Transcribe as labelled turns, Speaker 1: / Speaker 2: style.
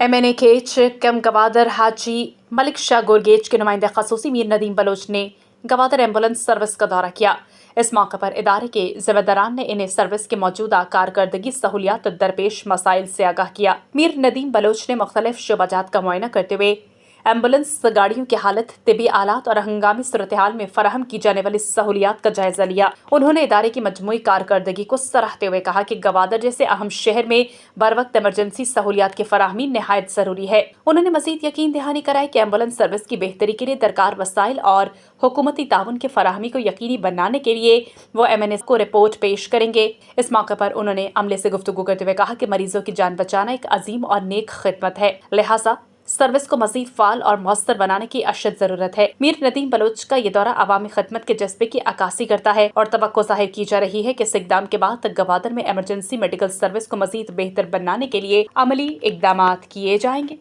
Speaker 1: MNAKH कम गवादर हाजी मलिक शाह गुरगेज के नुमाइंदे खसूसी मीर नदीम बलोच ने गवादर एम्बुलेंस सर्विस का दौरा किया। इस मौके पर इदारे के ज़िम्मेदारान ने इन्हें सर्विस की मौजूदा कारकर्दगी सहूलियात दरपेश मसाइल से आगाह किया। मीर नदीम बलोच ने मुख्तलिफ शुबजात का मुआयना करते हुए एम्बुलेंस गाड़ियों की हालत, तिबी आलात और हंगामी सूरत हाल में फराहम की जाने वाली सहूलियात का जायजा लिया। उन्होंने इदारे की मजमूई कारकर्दगी को सराहते हुए कहा कि गवादर जैसे अहम शहर में बर वक्त इमरजेंसी सहूलियात की फराहमी नहायत जरूरी है। उन्होंने मजीद यकीन दहानी कराई कि एम्बुलेंस सर्विस की बेहतरी के लिए दरकार वसाइल और हुकूमती ताउन की फराहमी को यकीनी बनाने के लिए वो MNA को रिपोर्ट पेश करेंगे। इस मौके पर उन्होंने अमले से गुफ्तगू करते हुए कहा कि मरीजों की जान बचाना एक अजीम और नेक खिदमत है, लिहाजा सर्विस को मजीद फाल और मौसर बनाने की अशद जरूरत है। मीर नदीम बलोच का ये दौरा अवामी खिदमत के जज्बे की अक्कासी करता है और तवक्को जाहिर की जा रही है कि इस इकदाम के बाद गवादर में इमरजेंसी मेडिकल सर्विस को मजीद बेहतर बनाने के लिए अमली इकदाम किए जाएंगे।